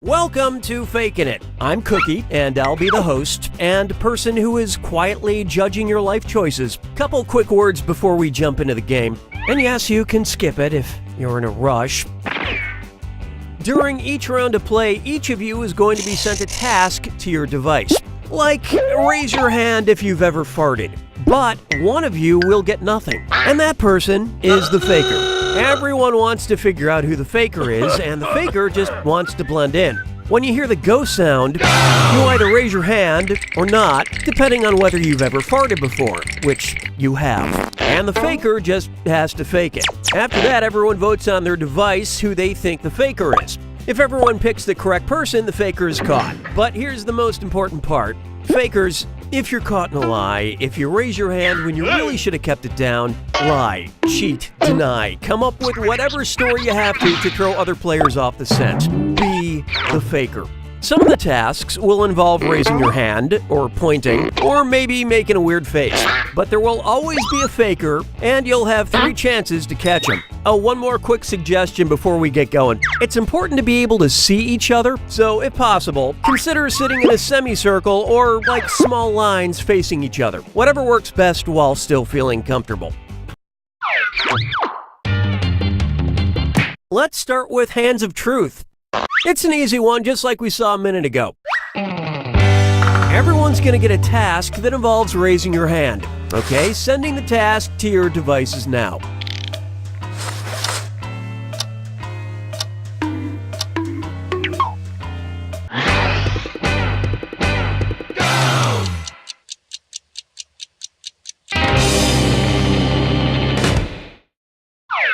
Welcome to Fakin' It. I'm Cookie, and I'll be the host and person who is quietly judging your life choices. Couple quick words before we jump into the game. And yes, you can skip it if you're in a rush. During each round of play, each of you is going to be sent a task to your device. Like, raise your hand if you've ever farted. But one of you will get nothing. And that person is the faker. Everyone wants to figure out who the faker is, and the faker just wants to blend in. When you hear the go sound, you either raise your hand or not, depending on whether you've ever farted before, which you have. And the faker just has to fake it. After that, everyone votes on their device who they think the faker is. If everyone picks the correct person, the faker is caught. But here's the most important part. Fakers, if you're caught in a lie, if you raise your hand when you really should have kept it down, lie, cheat, deny, come up with whatever story you have to throw other players off the scent. Be the faker. Some of the tasks will involve raising your hand, or pointing, or maybe making a weird face. But there will always be a faker, and you'll have 3 chances to catch him. Oh, one more quick suggestion before we get going. It's important to be able to see each other, so if possible, consider sitting in a semicircle or like small lines facing each other. Whatever works best while still feeling comfortable. Let's start with Hands of Truth. It's an easy one, just like we saw a minute ago. Everyone's going to get a task that involves raising your hand. Okay, sending the task to your devices now.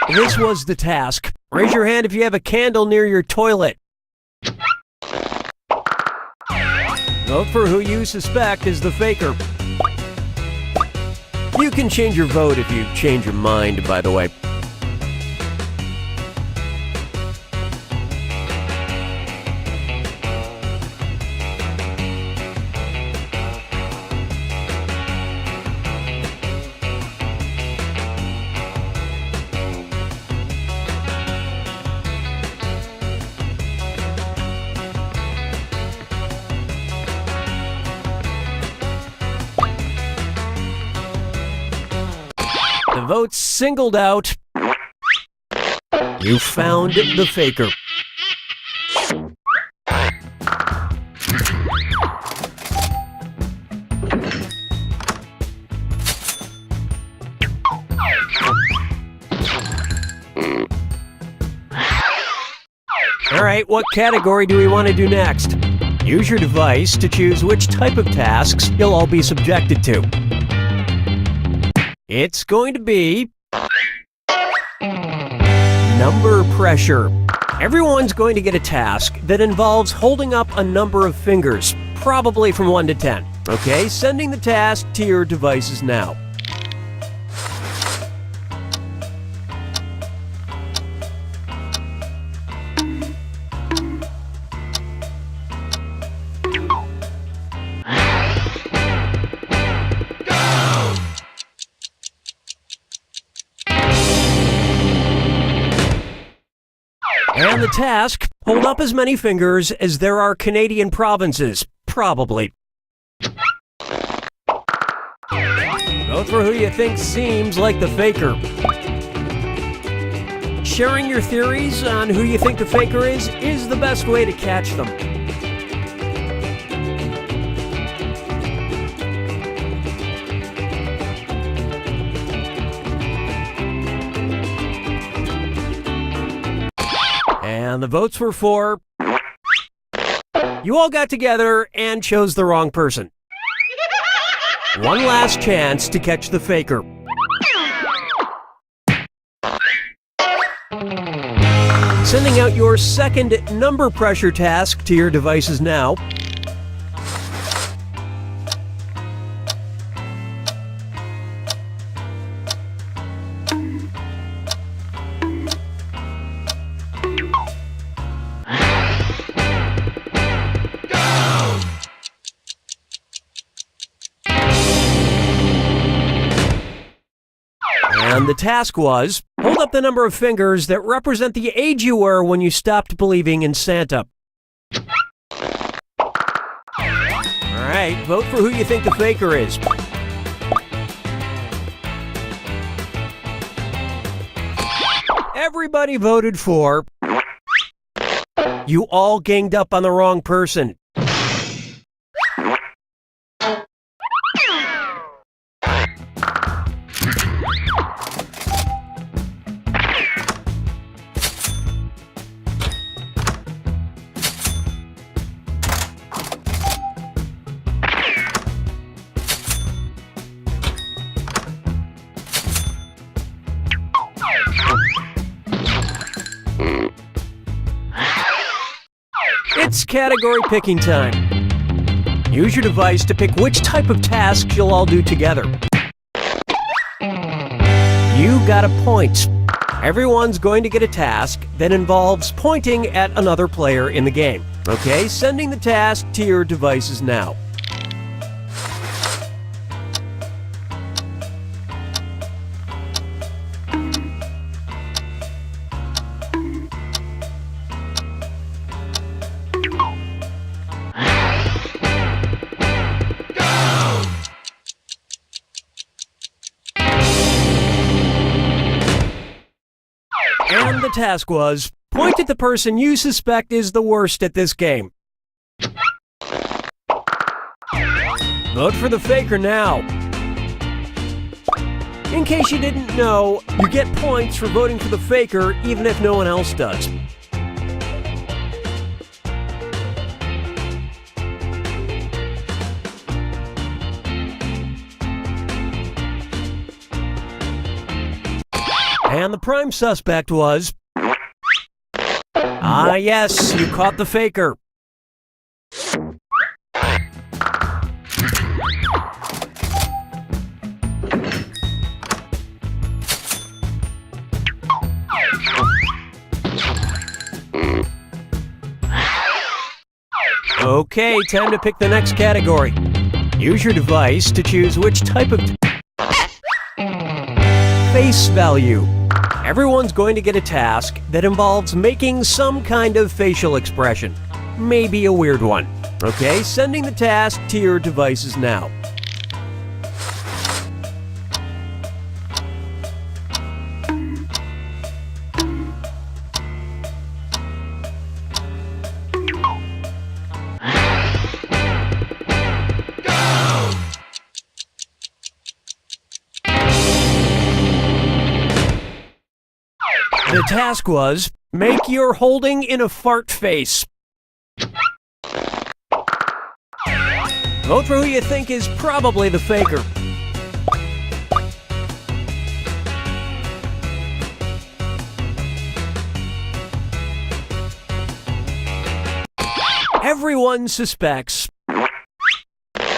This was the task. Raise your hand if you have a candle near your toilet. Vote for who you suspect is the faker. You can change your vote if you change your mind, by the way. The votes singled out. You found the faker. All right, what category do we want to do next? Use your device to choose which type of tasks you'll all be subjected to. It's going to be number pressure. Everyone's going to get a task that involves holding up a number of fingers, probably from 1 to 10. Okay, sending the task to your devices now. And the task, hold up as many fingers as there are Canadian provinces, probably. Vote for who you think seems like the faker. Sharing your theories on who you think the faker is the best way to catch them. And the votes were for... You all got together and chose the wrong person. One last chance to catch the faker. Sending out your second number pressure task to your devices now. And the task was, hold up the number of fingers that represent the age you were when you stopped believing in Santa. Alright, vote for who you think the faker is. Everybody voted for... You all ganged up on the wrong person. It's category picking time. Use your device to pick which type of tasks you'll all do together. You got a point. Everyone's going to get a task that involves pointing at another player in the game. Okay, sending the task to your devices now. And the task was, point at the person you suspect is the worst at this game. Vote for the faker now. In case you didn't know, you get points for voting for the faker even if no one else does. And the prime suspect was... Ah, yes, you caught the faker. Okay, time to pick the next category. Use your device to choose which type of... Face value. Everyone's going to get a task that involves making some kind of facial expression. Maybe a weird one. Okay, sending the task to your devices now. The task was, make your holding in a fart face. Vote for who you think is probably the faker. Everyone suspects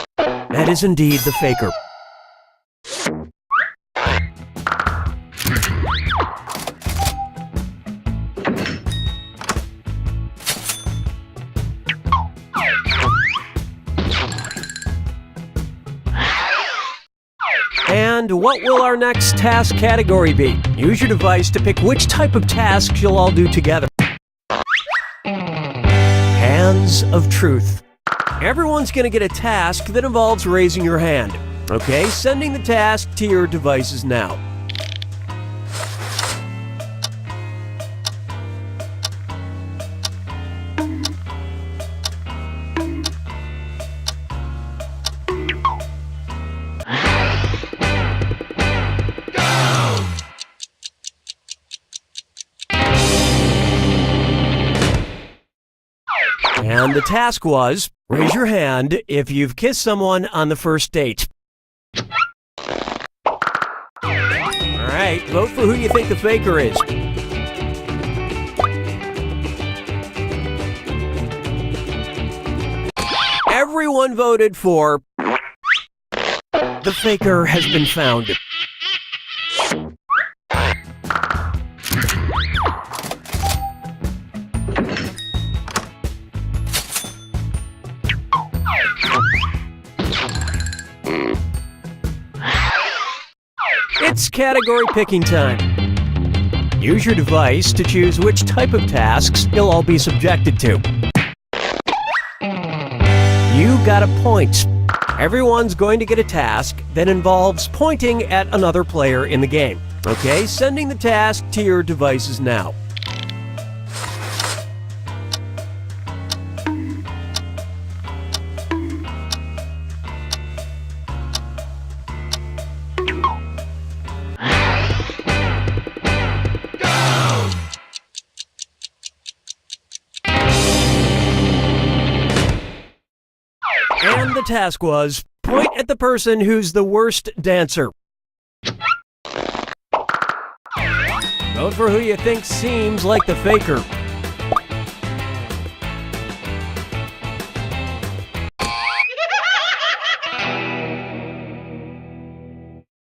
that is indeed the faker. And what will our next task category be? Use your device to pick which type of tasks you'll all do together. Hands of Truth. Everyone's going to get a task that involves raising your hand. Okay, sending the task to your devices now. And the task was, raise your hand if you've kissed someone on the first date. Alright, vote for who you think the faker is. everyone voted for... The faker has been found. It's category picking time. Use your device to choose which type of tasks you'll all be subjected to. You got a point. Everyone's going to get a task that involves pointing at another player in the game. Okay, sending the task to your devices now. And the task was, point at the person who's the worst dancer. Vote for who you think seems like the faker.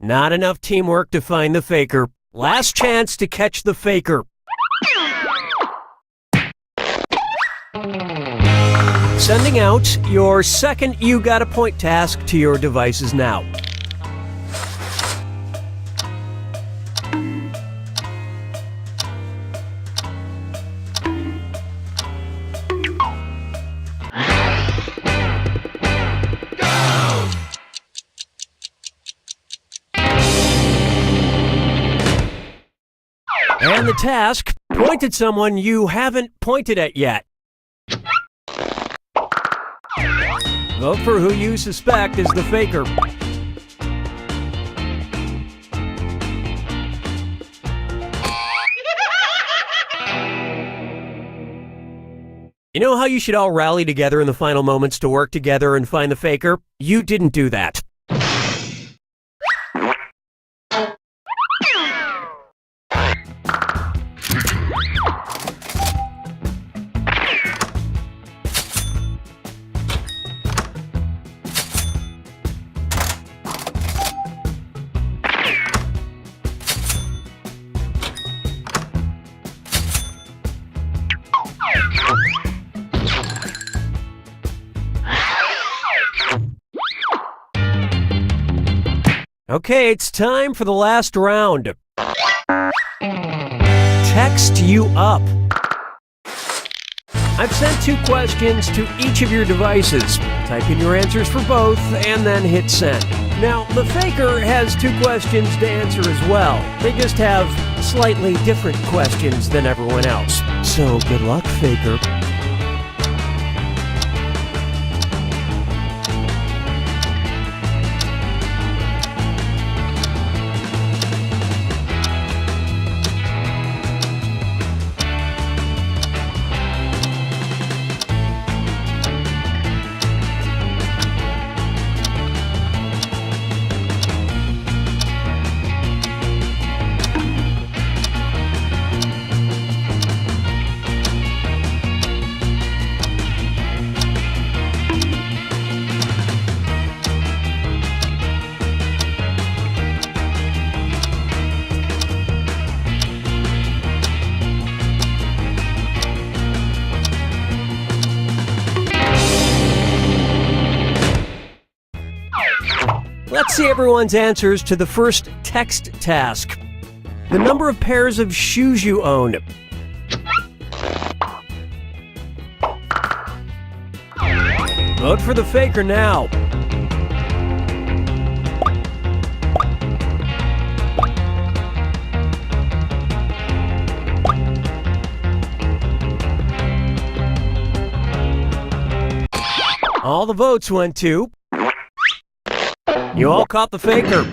Not enough teamwork to find the faker. Last chance to catch the faker. Sending out your second You Got a Point task to your devices now. And the task, point at someone you haven't pointed at yet. Vote for who you suspect is the faker. You know how you should all rally together in the final moments to work together and find the faker? You didn't do that. Okay, it's time for the last round. Text you up. I've sent 2 questions to each of your devices. Type in your answers for both and then hit send. Now, the faker has 2 questions to answer as well. They just have slightly different questions than everyone else. So good luck, faker. Let's see everyone's answers to the first text task. The number of pairs of shoes you own. Vote for the faker now. All the votes went to... You all caught the faker.